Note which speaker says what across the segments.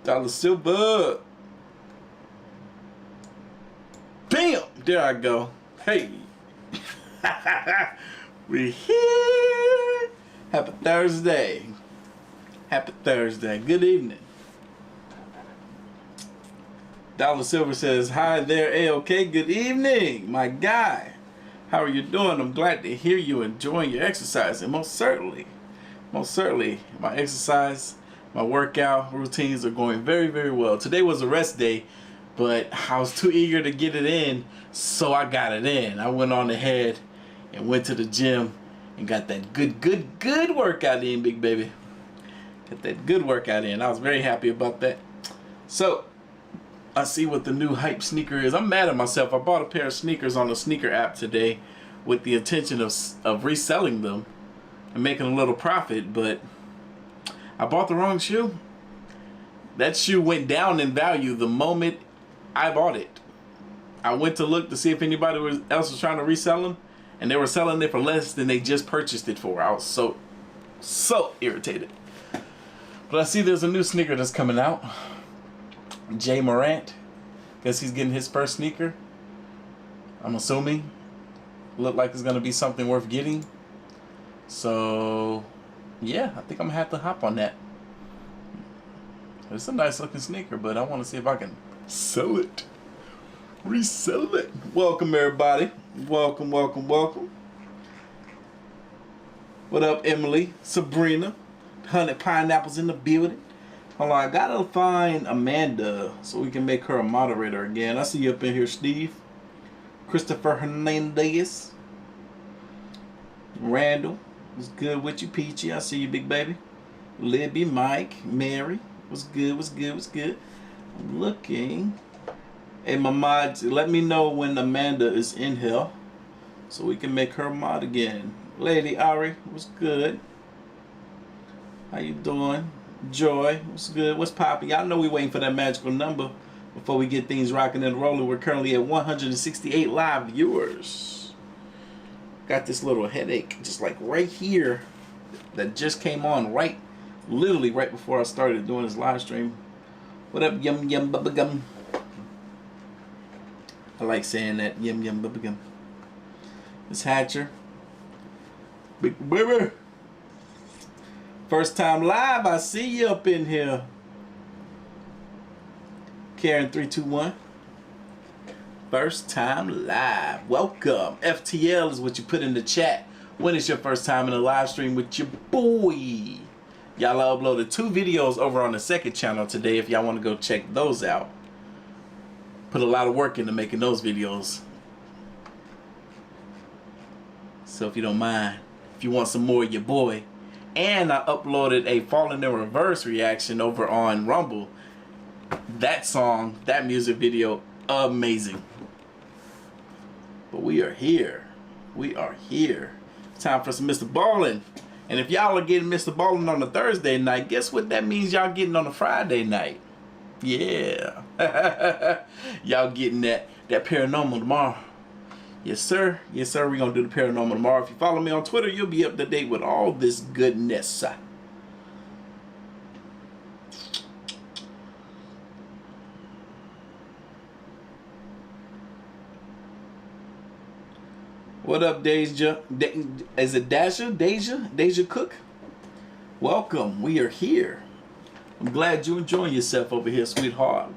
Speaker 1: Dollar silver. Bam! There I go. Hey. We're here. Happy Thursday. Happy Thursday. Good evening. Dollar Silver says, hi there, A-OK. Good evening, my guy. How are you doing? I'm glad to hear you enjoying your exercise. And most certainly, my exercise, my workout routines are going very, very well. Today was a rest day, but I was too eager to get it in, so I got it in. I went on ahead and went to the gym and got that good workout in, big baby. Got that good workout in. I was very happy about that. So, I see what the new hype sneaker is. I'm mad at myself. I bought a pair of sneakers on the sneaker app today with the intention of reselling them and making a little profit, but I bought the wrong shoe. That shoe went down in value the moment I bought it. I went to look to see if anybody else was trying to resell them, and they were selling it for less than they just purchased it for. I was so irritated. But I see there's a new sneaker that's coming out. Jay Morant, guess he's getting his first sneaker. I'm assuming. Look like it's gonna be something worth getting. So yeah, I think I'm gonna have to hop on that. It's a nice looking sneaker, but I want to see if I can sell it, resell it. Welcome everybody. Welcome. What up, Emily, Sabrina, 100 pineapples in the building. Hold on, I gotta find Amanda so we can make her a moderator again. I see you up in here, Steve. Christopher Hernandez. Randall. What's good with you, Peachy? I see you, big baby. Libby, Mike, Mary. What's good? I'm looking. Hey, my mods, let me know when Amanda is in here so we can make her a mod again. Lady Ari, what's good? How you doing? Joy, what's good? What's poppin'? Y'all know we waiting for that magical number before we get things rocking and rolling. We're currently at 168 live viewers. Got this little headache just like right here that just came on literally right before I started doing this live stream. What up, yum bubba gum? I like saying that, yum bubba gum. Miss Hatcher, big baby. First time live, I see you up in here. Karen 321. First time live. Welcome. FTL is what you put in the chat. When is your first time in a live stream with your boy? Y'all uploaded 2 videos over on the second channel today if y'all want to go check those out. Put a lot of work into making those videos. So if you don't mind, if you want some more of your boy. And I uploaded a Falling in Reverse reaction over on Rumble. That song, that music video, amazing. But we are here. It's time for some Mrballen. And if y'all are getting Mrballen on a Thursday night, guess what that means y'all getting on a Friday night? Yeah. Y'all getting that paranormal tomorrow. Yes, sir. We're going to do the paranormal tomorrow. If you follow me on Twitter, you'll be up to date with all this goodness. What up, Deja? Is it Deja Cook? Welcome. We are here. I'm glad you're enjoying yourself over here, sweetheart.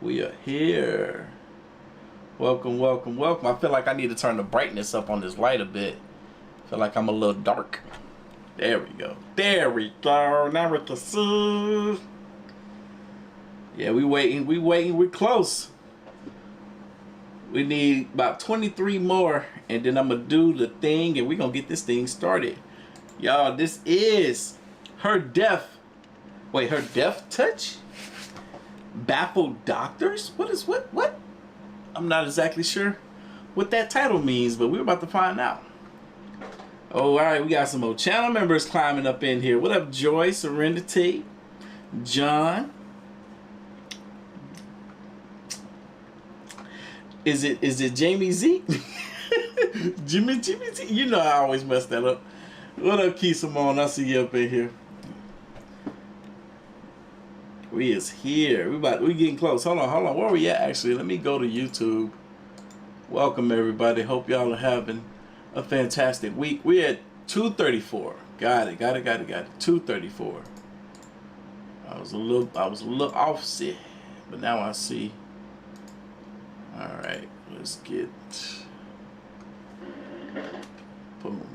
Speaker 1: We are here. Welcome. I feel like I need to turn the brightness up on this light a bit. I feel like I'm a little dark. There we go. Now we can see. Yeah, we waiting. We're close. We need about 23 more, and then I'm gonna do the thing, and we're gonna get this thing started. Y'all, this is her death touch? Baffled Doctors? What? I'm not exactly sure what that title means, but we're about to find out. Oh, alright, we got some more channel members climbing up in here. What up, Joy, Serenity, John? Is it Jamie Z? Jimmy, you know I always mess that up. What up, Key Simone? I see you up in here. We is here. We getting close. Hold on. Where we at actually? Let me go to YouTube. Welcome everybody. Hope y'all are having a fantastic week. We're at 234. Got it. 234. I was a little offset, but now I see. All right, let's get boom.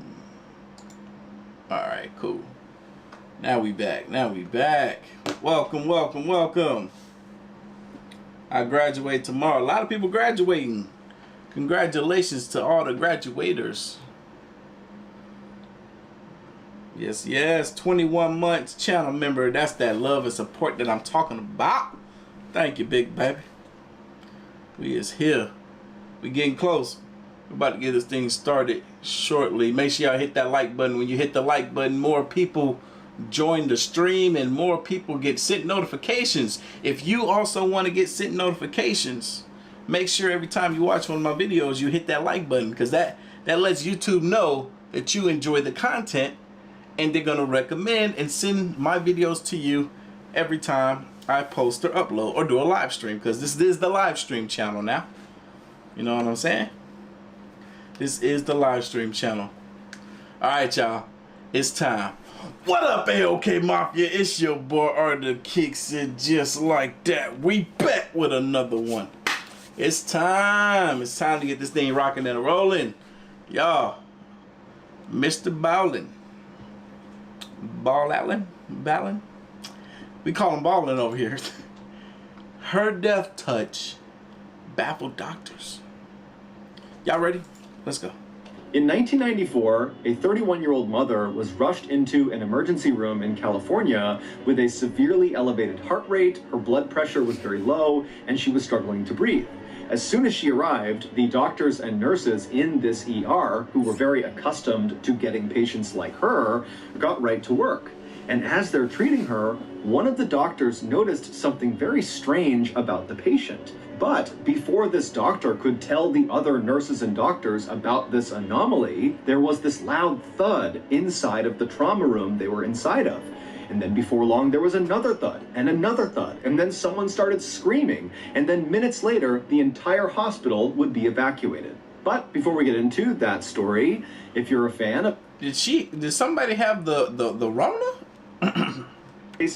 Speaker 1: All right, cool. Now we back. Welcome. I graduate tomorrow. A lot of people graduating. Congratulations to all the graduators. Yes. 21 months channel member. That's that love and support that I'm talking about. Thank you, big baby. We is here. We getting close. We're about to get this thing started shortly. Make sure y'all hit that like button. When you hit the like button, more people join the stream and more people get sent notifications. If you also want to get sent notifications, make sure every time you watch one of my videos, you hit that like button, because that lets YouTube know that you enjoy the content, and they're going to recommend and send my videos to you every time I post or upload or do a live stream, because this is the live stream channel now. You know what I'm saying? This is the live stream channel. All right, y'all. It's time. What up, AOK Mafia? It's your boy Artofkickz, and just like that, we back with another one. It's time. It's time to get this thing rocking and rolling. Y'all, Mrballen. Ballen? We call him Ballen over here. Her death touch baffled doctors. Y'all ready? Let's go.
Speaker 2: In 1994, a 31-year-old mother was rushed into an emergency room in California with a severely elevated heart rate, her blood pressure was very low, and she was struggling to breathe. As soon as she arrived, the doctors and nurses in this ER, who were very accustomed to getting patients like her, got right to work. And as they're treating her, one of the doctors noticed something very strange about the patient. But before this doctor could tell the other nurses and doctors about this anomaly, there was this loud thud inside of the trauma room they were inside of. And then before long, there was another thud, and then someone started screaming, and then minutes later, the entire hospital would be evacuated. But before we get into that story, if you're a fan of...
Speaker 1: Did somebody have the Rona?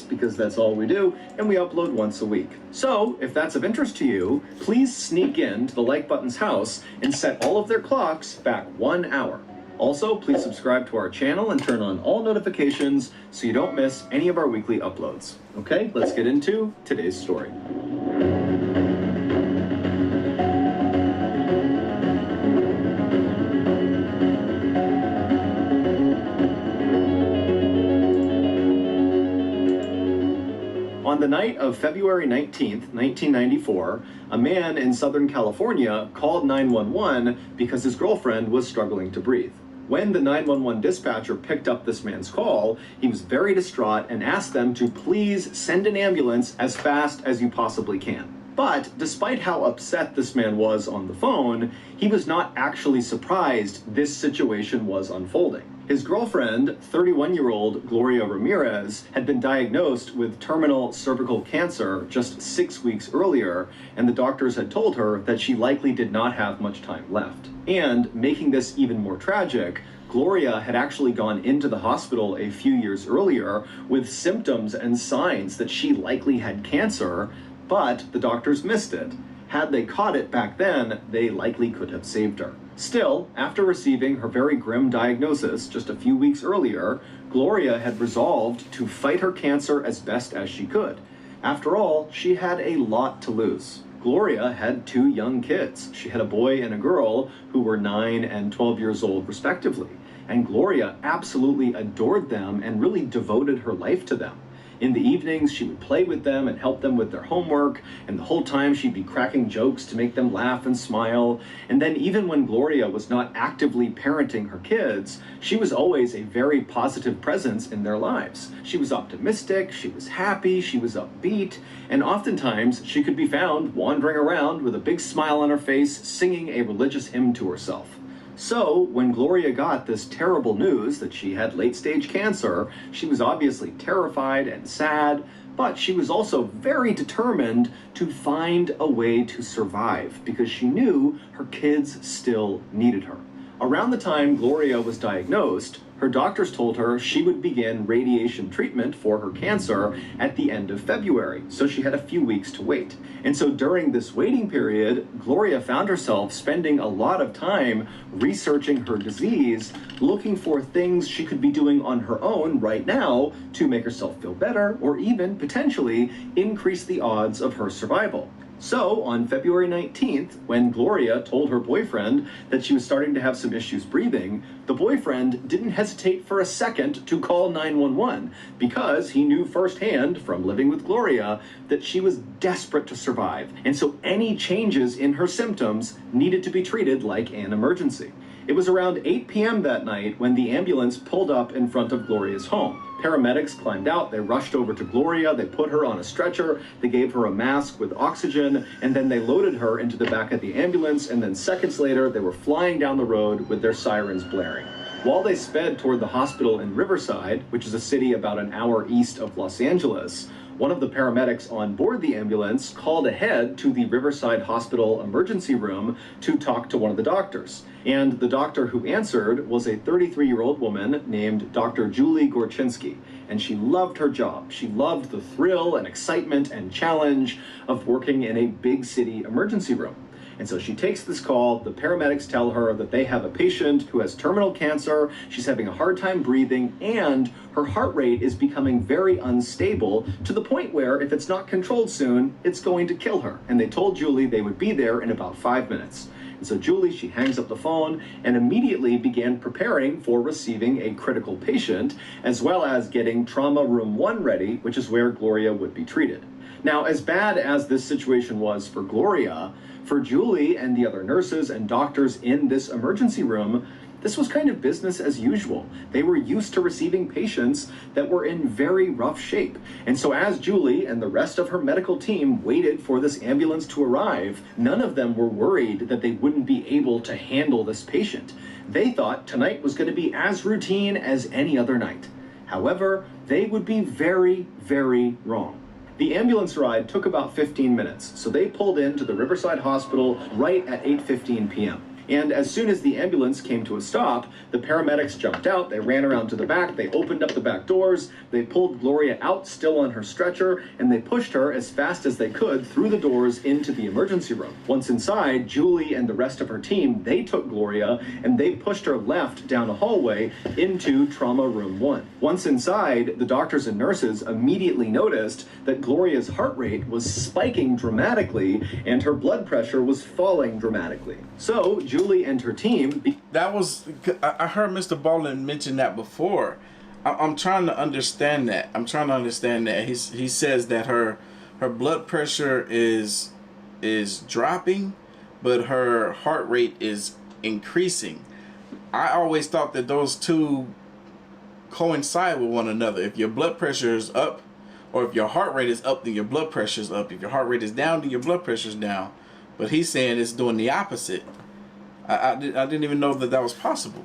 Speaker 2: Because that's all we do, and we upload once a week. So, if that's of interest to you, please sneak in to the like button's house and set all of their clocks back 1 hour. Also, please subscribe to our channel and turn on all notifications so you don't miss any of our weekly uploads. Okay, let's get into today's story. On the night of February 19th, 1994, a man in Southern California called 911 because his girlfriend was struggling to breathe. When the 911 dispatcher picked up this man's call, he was very distraught and asked them to please send an ambulance as fast as you possibly can. But despite how upset this man was on the phone, he was not actually surprised this situation was unfolding. His girlfriend, 31-year-old Gloria Ramirez, had been diagnosed with terminal cervical cancer just 6 weeks earlier, and the doctors had told her that she likely did not have much time left. And, making this even more tragic, Gloria had actually gone into the hospital a few years earlier with symptoms and signs that she likely had cancer, but the doctors missed it. Had they caught it back then, they likely could have saved her. Still, after receiving her very grim diagnosis just a few weeks earlier, Gloria had resolved to fight her cancer as best as she could. After all, she had a lot to lose. Gloria had 2 young kids. She had a boy and a girl who were 9 and 12 years old respectively. And Gloria absolutely adored them and really devoted her life to them. In the evenings, she would play with them and help them with their homework, and the whole time she'd be cracking jokes to make them laugh and smile. And then even when Gloria was not actively parenting her kids, she was always a very positive presence in their lives. She was optimistic, she was happy, she was upbeat, and oftentimes she could be found wandering around with a big smile on her face, singing a religious hymn to herself. So, when Gloria got this terrible news that she had late-stage cancer, she was obviously terrified and sad, but she was also very determined to find a way to survive because she knew her kids still needed her. Around the time Gloria was diagnosed, her doctors told her she would begin radiation treatment for her cancer at the end of February, so she had a few weeks to wait. And so during this waiting period, Gloria found herself spending a lot of time researching her disease, looking for things she could be doing on her own right now to make herself feel better, or even potentially increase the odds of her survival. So, on February 19th, when Gloria told her boyfriend that she was starting to have some issues breathing, the boyfriend didn't hesitate for a second to call 911 because he knew firsthand from living with Gloria that she was desperate to survive, and so any changes in her symptoms needed to be treated like an emergency. It was around 8 p.m. that night when the ambulance pulled up in front of Gloria's home. Paramedics climbed out, they rushed over to Gloria, they put her on a stretcher, they gave her a mask with oxygen, and then they loaded her into the back of the ambulance, and then seconds later they were flying down the road with their sirens blaring. While they sped toward the hospital in Riverside, which is a city about an hour east of Los Angeles, one of the paramedics on board the ambulance called ahead to the Riverside Hospital emergency room to talk to one of the doctors. And the doctor who answered was a 33-year-old woman named Dr. Julie Gorczynski. And she loved her job. She loved the thrill and excitement and challenge of working in a big city emergency room. And so she takes this call, the paramedics tell her that they have a patient who has terminal cancer, she's having a hard time breathing, and her heart rate is becoming very unstable to the point where if it's not controlled soon, it's going to kill her. And they told Julie they would be there in about 5 minutes. And so Julie, she hangs up the phone and immediately began preparing for receiving a critical patient, as well as getting trauma room 1 ready, which is where Gloria would be treated. Now, as bad as this situation was for Gloria, for Julie and the other nurses and doctors in this emergency room, this was kind of business as usual. They were used to receiving patients that were in very rough shape. And so as Julie and the rest of her medical team waited for this ambulance to arrive, none of them were worried that they wouldn't be able to handle this patient. They thought tonight was going to be as routine as any other night. However, they would be very, very wrong. The ambulance ride took about 15 minutes, so they pulled into the Riverside Hospital right at 8:15 p.m. And as soon as the ambulance came to a stop, the paramedics jumped out, they ran around to the back, they opened up the back doors, they pulled Gloria out still on her stretcher, and they pushed her as fast as they could through the doors into the emergency room. Once inside, Julie and the rest of her team, they took Gloria and they pushed her left down a hallway into trauma room 1. Once inside, the doctors and nurses immediately noticed that Gloria's heart rate was spiking dramatically and her blood pressure was falling dramatically. So Julie and her team...
Speaker 1: That was... I heard Mr. Ballen mention that before. I'm trying to understand that. He says that her blood pressure is dropping, but her heart rate is increasing. I always thought that those two coincide with one another. If your blood pressure is up, or if your heart rate is up, then your blood pressure is up. If your heart rate is down, then your blood pressure is down. But he's saying it's doing the opposite. I didn't even know that that was possible.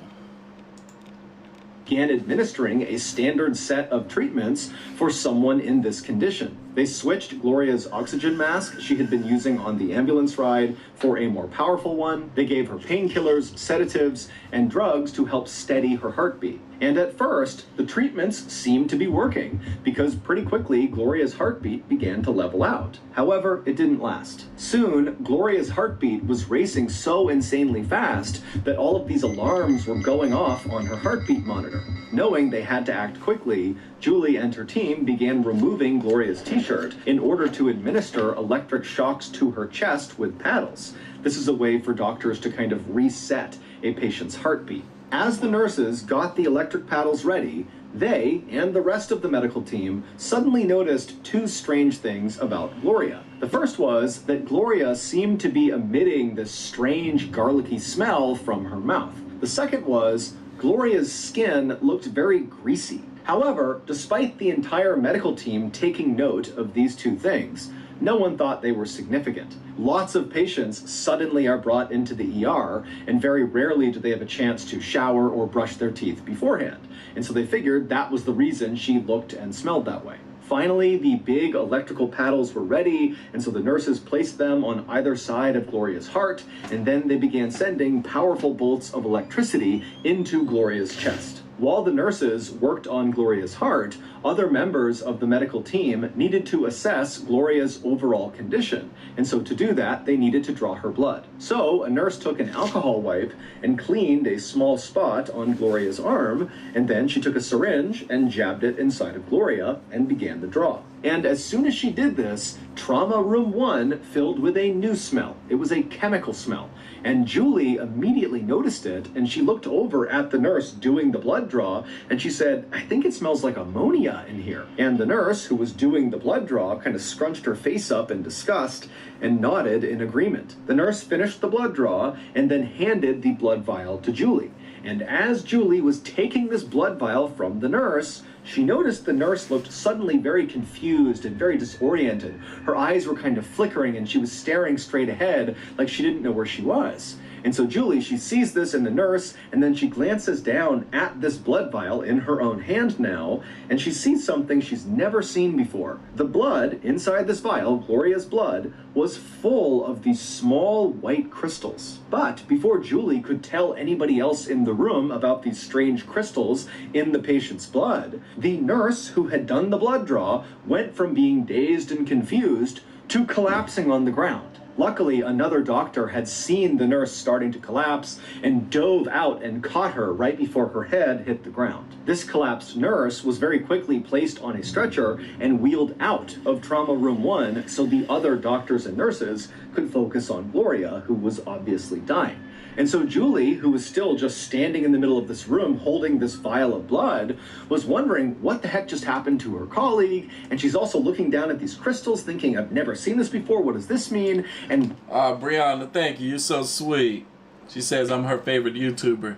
Speaker 2: Began administering a standard set of treatments for someone in this condition. They switched Gloria's oxygen mask she had been using on the ambulance ride for a more powerful one. They gave her painkillers, sedatives, and drugs to help steady her heartbeat. And at first, the treatments seemed to be working because pretty quickly Gloria's heartbeat began to level out. However, it didn't last. Soon, Gloria's heartbeat was racing so insanely fast that all of these alarms were going off on her heartbeat monitor. Knowing they had to act quickly, Julie and her team began removing Gloria's t-shirt in order to administer electric shocks to her chest with paddles. This is a way for doctors to kind of reset a patient's heartbeat. As the nurses got the electric paddles ready, they and the rest of the medical team suddenly noticed two strange things about Gloria. The first was that Gloria seemed to be emitting this strange garlicky smell from her mouth. The second was Gloria's skin looked very greasy. However, despite the entire medical team taking note of these two things, no one thought they were significant. Lots of patients suddenly are brought into the ER, and very rarely do they have a chance to shower or brush their teeth beforehand. And so they figured that was the reason she looked and smelled that way. Finally, the big electrical paddles were ready, and so the nurses placed them on either side of Gloria's heart, and then they began sending powerful bolts of electricity into Gloria's chest. While the nurses worked on Gloria's heart, other members of the medical team needed to assess Gloria's overall condition, and so to do that, they needed to draw her blood. So a nurse took an alcohol wipe and cleaned a small spot on Gloria's arm, and then she took a syringe and jabbed it inside of Gloria and began the draw. And as soon as she did this, Trauma Room 1 filled with a new smell. It was a chemical smell. And Julie immediately noticed it, and she looked over at the nurse doing the blood draw, and she said, "I think it smells like ammonia in here." And the nurse, who was doing the blood draw, kind of scrunched her face up in disgust and nodded in agreement. The nurse finished the blood draw and then handed the blood vial to Julie. And as Julie was taking this blood vial from the nurse, she noticed the nurse looked suddenly very confused and very disoriented. Her eyes were kind of flickering and she was staring straight ahead like she didn't know where she was. And so Julie, she sees this in the nurse, and then she glances down at this blood vial in her own hand now, and she sees something she's never seen before. The blood inside this vial, Gloria's blood, was full of these small white crystals. But before Julie could tell anybody else in the room about these strange crystals in the patient's blood, the nurse who had done the blood draw went from being dazed and confused to collapsing on the ground. Luckily, another doctor had seen the nurse starting to collapse and dove out and caught her right before her head hit the ground. This collapsed nurse was very quickly placed on a stretcher and wheeled out of Trauma Room 1 so the other doctors and nurses could focus on Gloria, who was obviously dying. And so Julie, who was still just standing in the middle of this room holding this vial of blood, was wondering what the heck just happened to her colleague. And she's also looking down at these crystals thinking, I've never seen this before. What does this mean? And
Speaker 1: Brianna, thank you. You're so sweet. She says I'm her favorite YouTuber.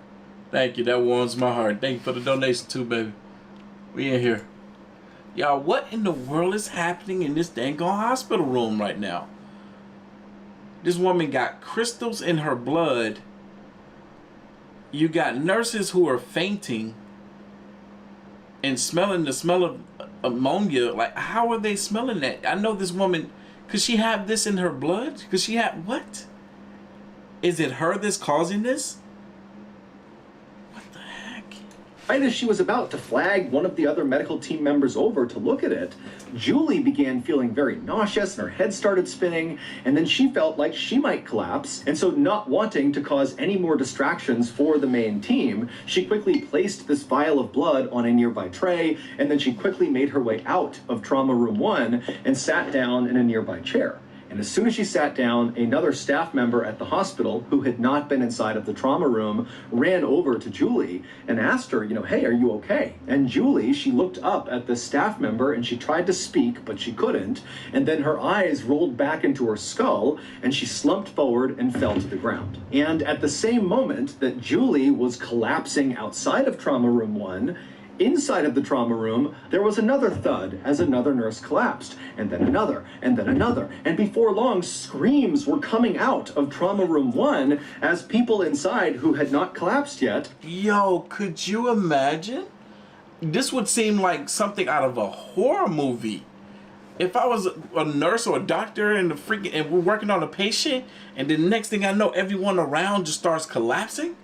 Speaker 1: Thank you. That warms my heart. Thank you for the donation too, baby. We in here. Y'all, what in the world is happening in this dang hospital room right now? This woman got crystals in her blood. You got nurses who are fainting and smelling the smell of ammonia. Like, how are they smelling that? I know this woman, could she have this in her blood? Could she have, what? Is it her that's causing this? What the heck?
Speaker 2: right as she was about to flag one of the other medical team members over to look at it, Julie began feeling very nauseous and her head started spinning, and then she felt like she might collapse. And so, not wanting to cause any more distractions for the main team, she quickly placed this vial of blood on a nearby tray, and then she quickly made her way out of Trauma Room 1 and sat down in a nearby chair. And as soon as she sat down, another staff member at the hospital who had not been inside of the trauma room ran over to Julie and asked her, hey, are you okay? And Julie, she looked up at the staff member and she tried to speak, but she couldn't. And then her eyes rolled back into her skull and she slumped forward and fell to the ground. And at the same moment that Julie was collapsing outside of Trauma Room 1, inside of the trauma room, there was another thud as another nurse collapsed, and then another, and then another. And before long, screams were coming out of Trauma Room 1 as people inside who had not collapsed yet.
Speaker 1: Yo, could you imagine? This would seem like something out of a horror movie. If I was a nurse or a doctor and we're working on a patient, and the next thing I know, everyone around just starts collapsing.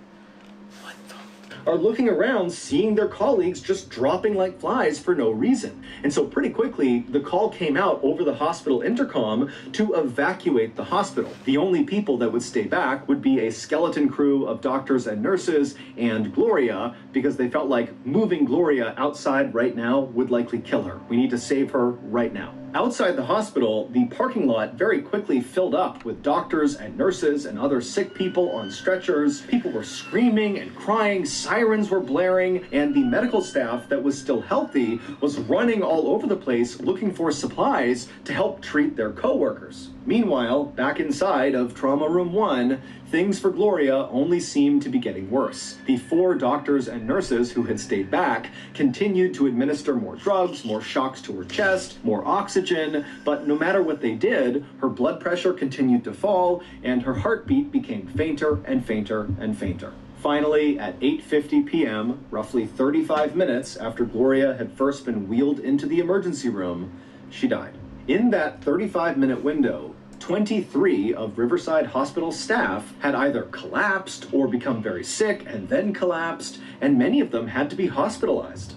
Speaker 2: Are looking around, seeing their colleagues just dropping like flies for no reason. And so pretty quickly, the call came out over the hospital intercom to evacuate the hospital. The only people that would stay back would be a skeleton crew of doctors and nurses and Gloria, because they felt like moving Gloria outside right now would likely kill her. We need to save her right now. Outside the hospital, the parking lot very quickly filled up with doctors and nurses and other sick people on stretchers. People were screaming and crying, sirens were blaring, and the medical staff that was still healthy was running all over the place looking for supplies to help treat their coworkers. Meanwhile, back inside of Trauma Room 1, things for Gloria only seemed to be getting worse. The 4 doctors and nurses who had stayed back continued to administer more drugs, more shocks to her chest, more oxygen, but no matter what they did, her blood pressure continued to fall and her heartbeat became fainter and fainter and fainter. Finally, at 8:50 p.m., roughly 35 minutes after Gloria had first been wheeled into the emergency room, she died. In that 35-minute window, 23 of Riverside Hospital staff had either collapsed or become very sick and then collapsed, and many of them had to be hospitalized.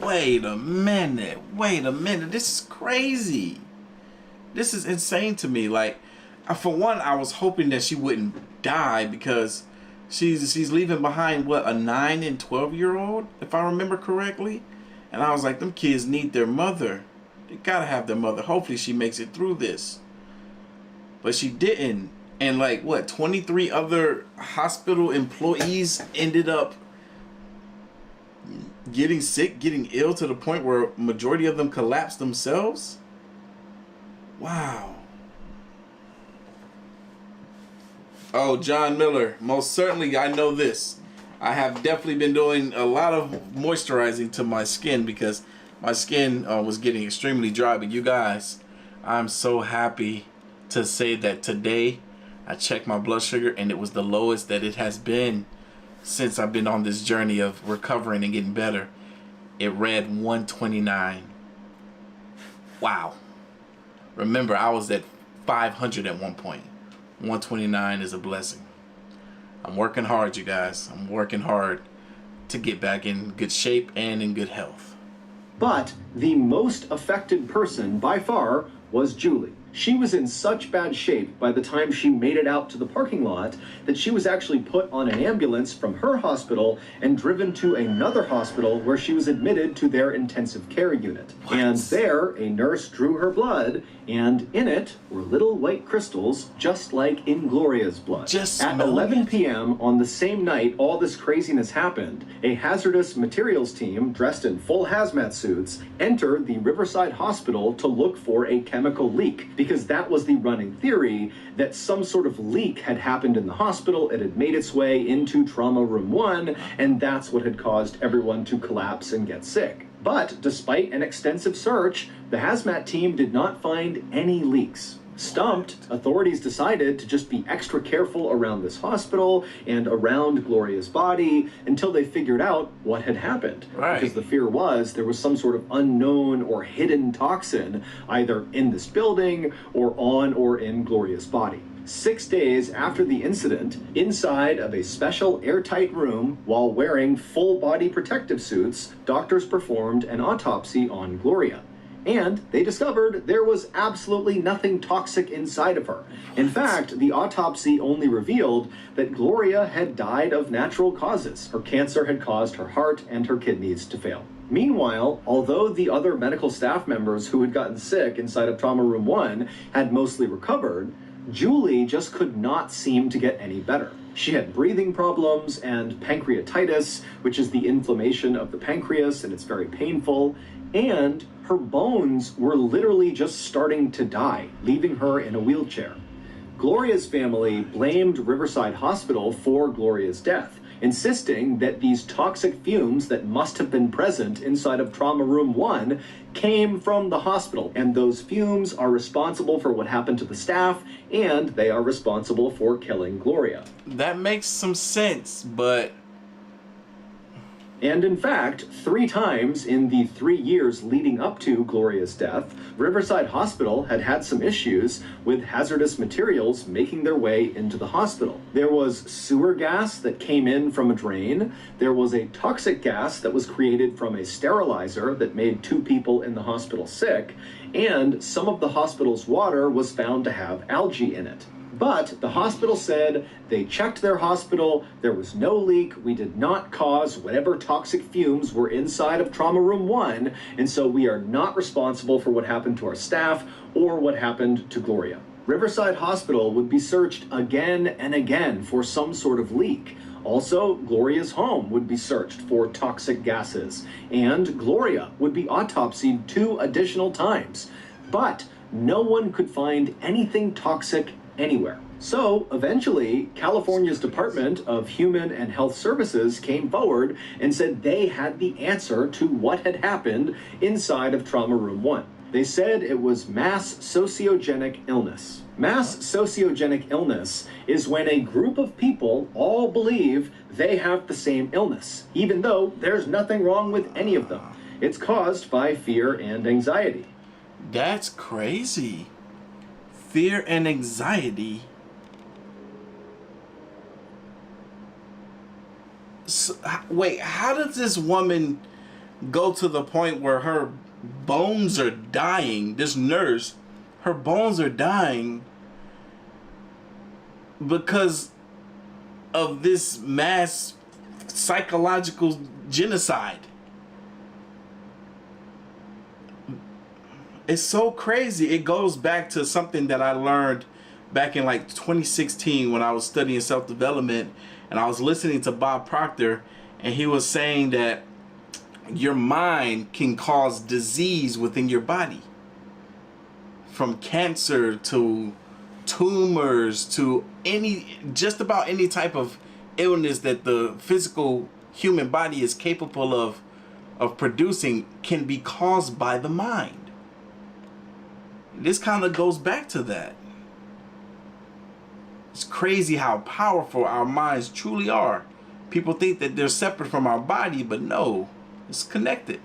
Speaker 1: Wait a minute. This is crazy. This is insane to me. Like, for one, I was hoping that she wouldn't die because she's leaving behind, what, a 9 and 12-year-old, if I remember correctly? And I was like, them kids need their mother. They gotta have their mother. Hopefully she makes it through this. But she didn't. And like, what, 23 other hospital employees ended up getting sick, getting ill to the point where majority of them collapsed themselves? Wow. Oh, John Miller, most certainly I know this. I have definitely been doing a lot of moisturizing to my skin because my skin was getting extremely dry. But you guys, I'm so happy to say that today I checked my blood sugar and it was the lowest that it has been since I've been on this journey of recovering and getting better. It read 129. Wow. Remember, I was at 500 at one point. 129 is a blessing. I'm working hard, you guys. I'm working hard to get back in good shape and in good health.
Speaker 2: But the most affected person by far was Julie. She was in such bad shape by the time she made it out to the parking lot that she was actually put on an ambulance from her hospital and driven to another hospital where she was admitted to their intensive care unit.
Speaker 1: What?
Speaker 2: And there, a nurse drew her blood, and in it were little white crystals, just like in Gloria's blood. At 11 p.m. on the same night all this craziness happened, a hazardous materials team dressed in full hazmat suits entered the Riverside Hospital to look for a chemical leak, because that was the running theory that some sort of leak had happened in the hospital, it had made its way into trauma room 1, and that's what had caused everyone to collapse and get sick. But despite an extensive search, the hazmat team did not find any leaks. Stumped, authorities decided to just be extra careful around this hospital and around Gloria's body until they figured out what had happened.
Speaker 1: Right.
Speaker 2: Because the fear was there was some sort of unknown or hidden toxin either in this building or on or in Gloria's body. 6 days after the incident, inside of a special airtight room, while wearing full body protective suits, doctors performed an autopsy on Gloria. And they discovered there was absolutely nothing toxic inside of her. In fact, the autopsy only revealed that Gloria had died of natural causes. Her cancer had caused her heart and her kidneys to fail. Meanwhile, although the other medical staff members who had gotten sick inside of Trauma Room 1 had mostly recovered, Julie just could not seem to get any better. She had breathing problems and pancreatitis, which is the inflammation of the pancreas, and it's very painful, and her bones were literally just starting to die, leaving her in a wheelchair. Gloria's family blamed Riverside Hospital for Gloria's death, insisting that these toxic fumes that must have been present inside of Trauma Room 1 came from the hospital, and those fumes are responsible for what happened to the staff, and they are responsible for killing Gloria.
Speaker 1: That makes some sense, but...
Speaker 2: And in fact, 3 times in the 3 years leading up to Gloria's death, Riverside Hospital had had some issues with hazardous materials making their way into the hospital. There was sewer gas that came in from a drain. There was a toxic gas that was created from a sterilizer that made 2 people in the hospital sick. And some of the hospital's water was found to have algae in it. But the hospital said they checked their hospital, there was no leak, we did not cause whatever toxic fumes were inside of Trauma Room 1, and so we are not responsible for what happened to our staff or what happened to Gloria. Riverside Hospital would be searched again and again for some sort of leak. Also, Gloria's home would be searched for toxic gases, and Gloria would be autopsied 2 additional times. But no one could find anything toxic anywhere. So eventually, California's Department of Human and Health Services came forward and said they had the answer to what had happened inside of Trauma Room 1. They said it was mass sociogenic illness. Mass sociogenic illness is when a group of people all believe they have the same illness, even though there's nothing wrong with any of them. It's caused by fear and anxiety.
Speaker 1: That's crazy. Fear and anxiety. So, wait, how does this woman go to the point where her bones are dying? This nurse, her bones are dying because of this mass psychological genocide. It's so crazy. It goes back to something that I learned back in like 2016 when I was studying self-development, and I was listening to Bob Proctor, and he was saying that your mind can cause disease within your body, from cancer to tumors to just about any type of illness that the physical human body is capable of producing can be caused by the mind. This kind of goes back to that. It's crazy how powerful our minds truly are. People think that they're separate from our body, but no, it's connected.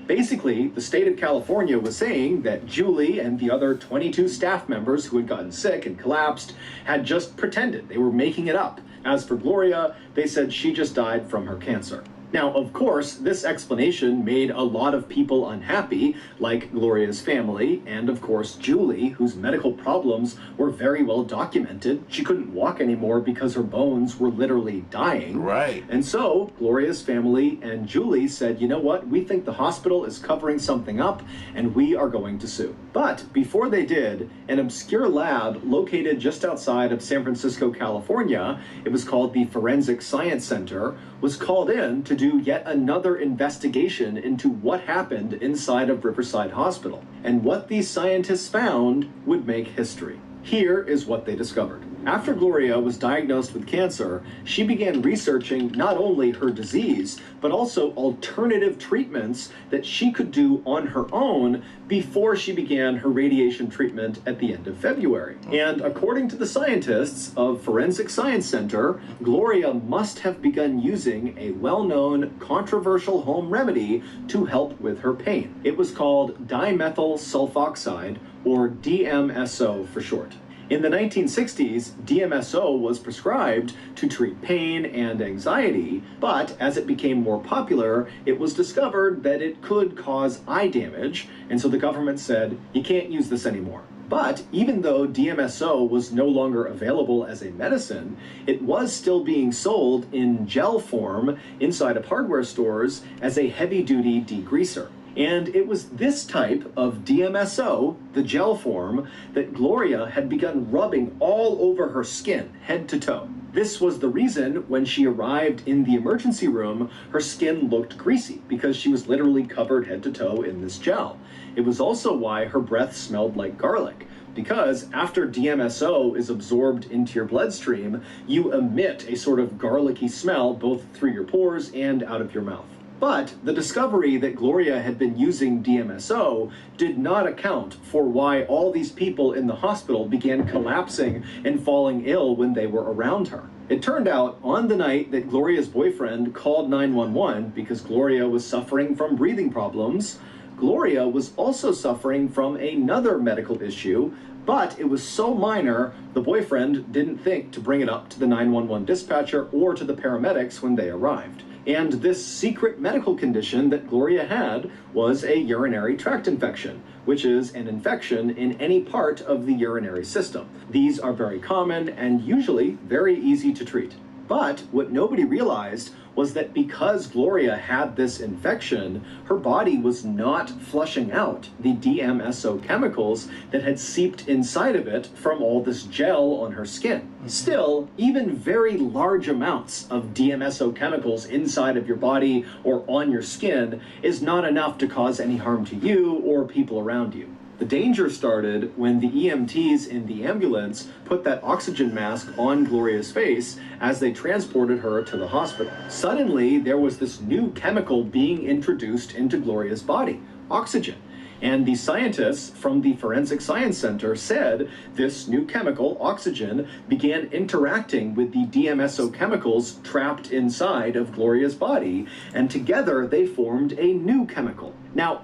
Speaker 2: Basically, the state of California was saying that Julie and the other 22 staff members who had gotten sick and collapsed had just pretended. They were making it up. As for Gloria, they said she just died from her cancer. Now, of course, this explanation made a lot of people unhappy, like Gloria's family, and of course Julie, whose medical problems were very well documented. She couldn't walk anymore because her bones were literally dying.
Speaker 1: Right.
Speaker 2: And so, Gloria's family and Julie said, you know what, we think the hospital is covering something up, and we are going to sue. But before they did, an obscure lab located just outside of San Francisco, California, it was called the Forensic Science Center, was called in to do yet another investigation into what happened inside of Riverside Hospital. And what these scientists found would make history. Here is what they discovered. After Gloria was diagnosed with cancer, she began researching not only her disease, but also alternative treatments that she could do on her own before she began her radiation treatment at the end of February. And according to the scientists of Forensic Science Center, Gloria must have begun using a well-known controversial home remedy to help with her pain. It was called dimethyl sulfoxide, or DMSO for short. In the 1960s, DMSO was prescribed to treat pain and anxiety, but as it became more popular, it was discovered that it could cause eye damage, and so the government said, you can't use this anymore. But even though DMSO was no longer available as a medicine, it was still being sold in gel form inside of hardware stores as a heavy-duty degreaser. And it was this type of DMSO, the gel form, that Gloria had begun rubbing all over her skin, head to toe. This was the reason when she arrived in the emergency room, her skin looked greasy because she was literally covered head to toe in this gel. It was also why her breath smelled like garlic, because after DMSO is absorbed into your bloodstream, you emit a sort of garlicky smell both through your pores and out of your mouth. But the discovery that Gloria had been using DMSO did not account for why all these people in the hospital began collapsing and falling ill when they were around her. It turned out on the night that Gloria's boyfriend called 911 because Gloria was suffering from breathing problems, Gloria was also suffering from another medical issue, but it was so minor, the boyfriend didn't think to bring it up to the 911 dispatcher or to the paramedics when they arrived. And this secret medical condition that Gloria had was a urinary tract infection, which is an infection in any part of the urinary system. These are very common and usually very easy to treat. But what nobody realized was that because Gloria had this infection, her body was not flushing out the DMSO chemicals that had seeped inside of it from all this gel on her skin. Still, even very large amounts of DMSO chemicals inside of your body or on your skin is not enough to cause any harm to you or people around you. The danger started when the EMTs in the ambulance put that oxygen mask on Gloria's face as they transported her to the hospital. Suddenly, there was this new chemical being introduced into Gloria's body, oxygen. And the scientists from the Forensic Science Center said this new chemical, oxygen, began interacting with the DMSO chemicals trapped inside of Gloria's body, and together they formed a new chemical. Now,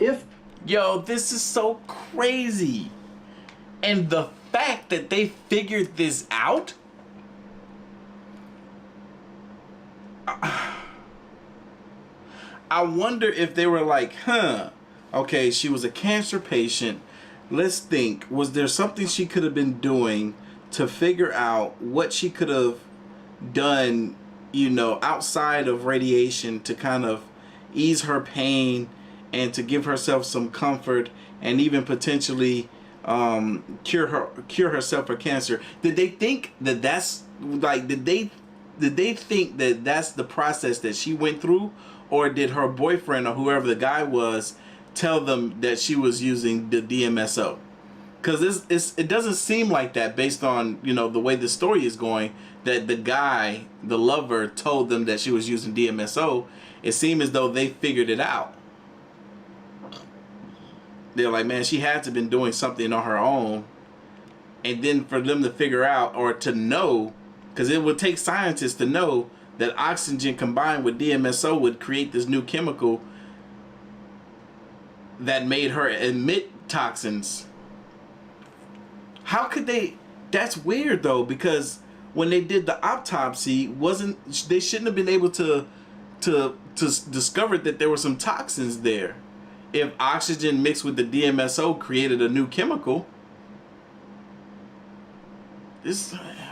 Speaker 1: Yo, this is so crazy. And the fact that they figured this out? I wonder if they were like, okay, she was a cancer patient. Let's think, was there something she could have been doing to figure out what she could have done, you know, outside of radiation to kind of ease her pain and to give herself some comfort and even potentially cure herself for cancer? Did they think that that's like, did they think that that's the process that she went through? Or did her boyfriend or whoever the guy was tell them that she was using the DMSO? Because it doesn't seem like that based on, you know, the way the story is going, that the guy, the lover, told them that she was using DMSO. It seemed as though they figured it out. They're like, man, she had to have been doing something on her own. And then for them to figure out or to know, because it would take scientists to know that oxygen combined with DMSO would create this new chemical that made her emit toxins. How could they? That's weird though, because when they did the autopsy, they shouldn't have been able to discover that there were some toxins there. If oxygen mixed with the DMSO created a new chemical.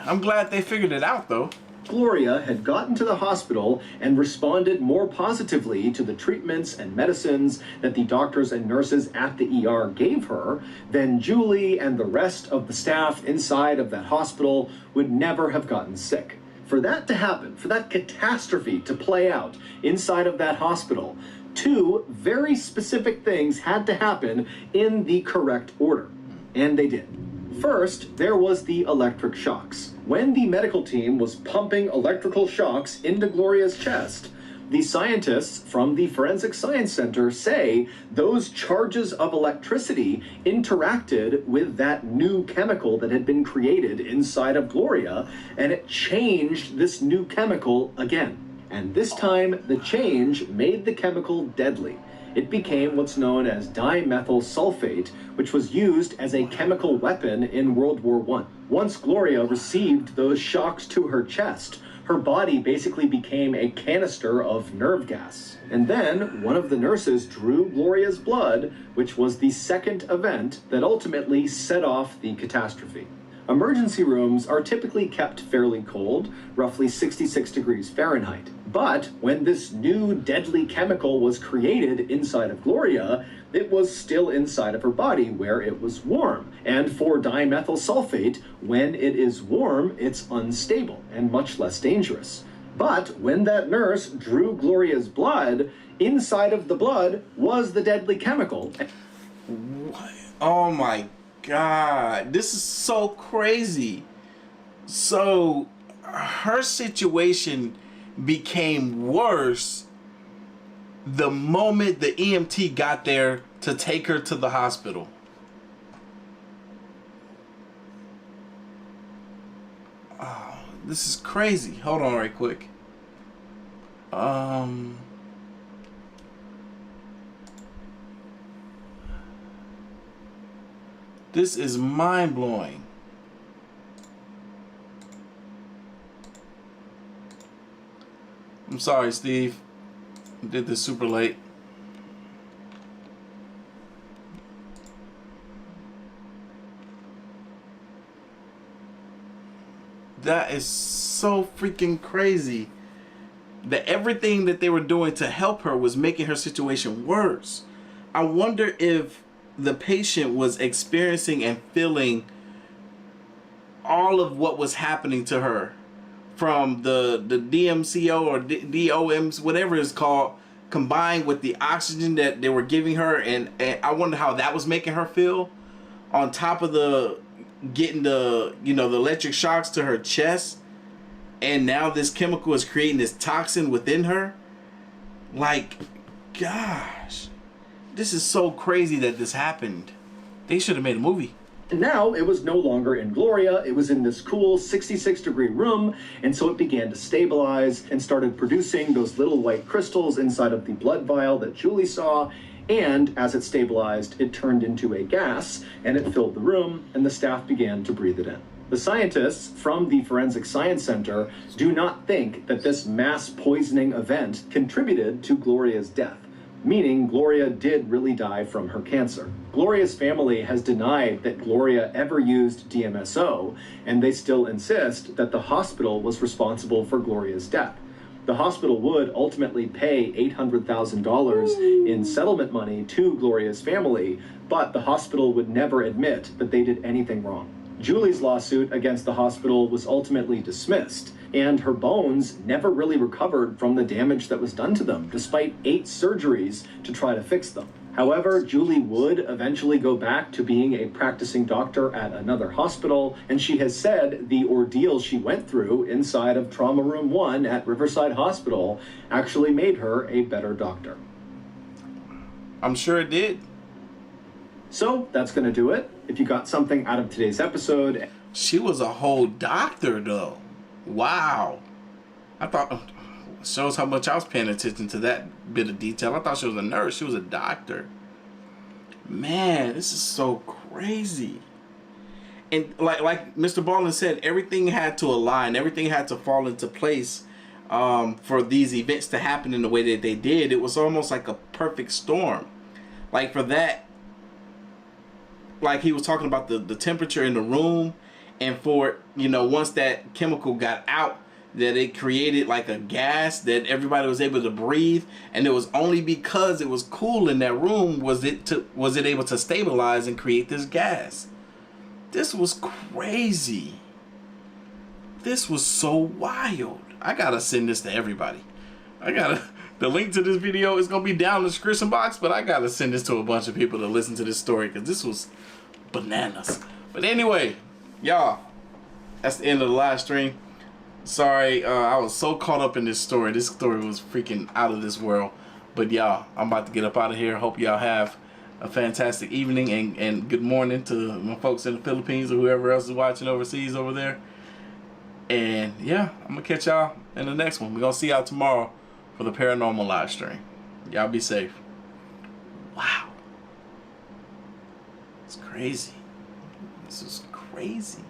Speaker 1: I'm glad they figured it out though.
Speaker 2: Gloria had gotten to the hospital and responded more positively to the treatments and medicines that the doctors and nurses at the ER gave her, then Julie and the rest of the staff inside of that hospital would never have gotten sick. For that to happen, for that catastrophe to play out inside of that hospital, two very specific things had to happen in the correct order. And they did. First, there was the electric shocks. When the medical team was pumping electrical shocks into Gloria's chest, the scientists from the Forensic Science Center say those charges of electricity interacted with that new chemical that had been created inside of Gloria, and it changed this new chemical again. And this time, the change made the chemical deadly. It became what's known as dimethyl sulfate, which was used as a chemical weapon in World War I. Once Gloria received those shocks to her chest, her body basically became a canister of nerve gas. And then one of the nurses drew Gloria's blood, which was the second event that ultimately set off the catastrophe. Emergency rooms are typically kept fairly cold, roughly 66 degrees Fahrenheit. But when this new deadly chemical was created inside of Gloria, it was still inside of her body where it was warm. And for dimethyl sulfate, when it is warm, it's unstable and much less dangerous. But when that nurse drew Gloria's blood, inside of the blood was the deadly chemical.
Speaker 1: Oh my God, this is so crazy. So her situation became worse the moment the EMT got there to take her to the hospital. Oh, this is crazy. Hold on right quick. This is mind-blowing. I'm sorry, Steve. I did this super late. That is so freaking crazy. That everything that they were doing to help her was making her situation worse. I wonder if the patient was experiencing and feeling all of what was happening to her from the DMCO or DOMs, whatever it's called, combined with the oxygen that they were giving her, and I wonder how that was making her feel. on top of the getting the the electric shocks to her chest, and now this chemical is creating this toxin within her. Like, gosh, this is so crazy that this happened. They should have made a movie.
Speaker 2: And now it was no longer in Gloria, it was in this cool 66-degree room, and so it began to stabilize and started producing those little white crystals inside of the blood vial that Julie saw, and as it stabilized, it turned into a gas, and it filled the room, and the staff began to breathe it in. The scientists from the Forensic Science Center do not think that this mass poisoning event contributed to Gloria's death, meaning Gloria did really die from her cancer. Gloria's family has denied that Gloria ever used DMSO, and they still insist that the hospital was responsible for Gloria's death. The hospital would ultimately pay $800,000 in settlement money to Gloria's family, but the hospital would never admit that they did anything wrong. Julie's lawsuit against the hospital was ultimately dismissed, and her bones never really recovered from the damage that was done to them, despite 8 surgeries to try to fix them. However, Julie would eventually go back to being a practicing doctor at another hospital, and she has said the ordeal she went through inside of Trauma Room 1 at Riverside Hospital actually made her a better doctor.
Speaker 1: I'm sure it did.
Speaker 2: So that's going to do it. If you got something out of today's episode...
Speaker 1: She was a whole doctor, though. Wow. I thought... Shows how much I was paying attention to that bit of detail. I thought she was a nurse. She was a doctor. Man, this is so crazy. And like Mr. Mrballen said, everything had to align. Everything had to fall into place for these events to happen in the way that they did. It was almost like a perfect storm. Like for that, like he was talking about the temperature in the room, and for, once that chemical got out, that it created like a gas that everybody was able to breathe, and it was only because it was cool in that room was it able to stabilize and create this gas. This was crazy. This was so wild. I gotta send this to everybody. The link to this video is gonna be down in the description box, but I gotta send this to a bunch of people to listen to this story, because this was bananas. But anyway, y'all, that's the end of the live stream. Sorry, I was so caught up in this story. This story was freaking out of this world. But y'all, I'm about to get up out of here. Hope y'all have a fantastic evening and good morning to my folks in the Philippines or whoever else is watching overseas over there. And yeah, I'm going to catch y'all in the next one. We're going to see y'all tomorrow for the paranormal live stream. Y'all be safe. Wow. It's crazy. This is crazy.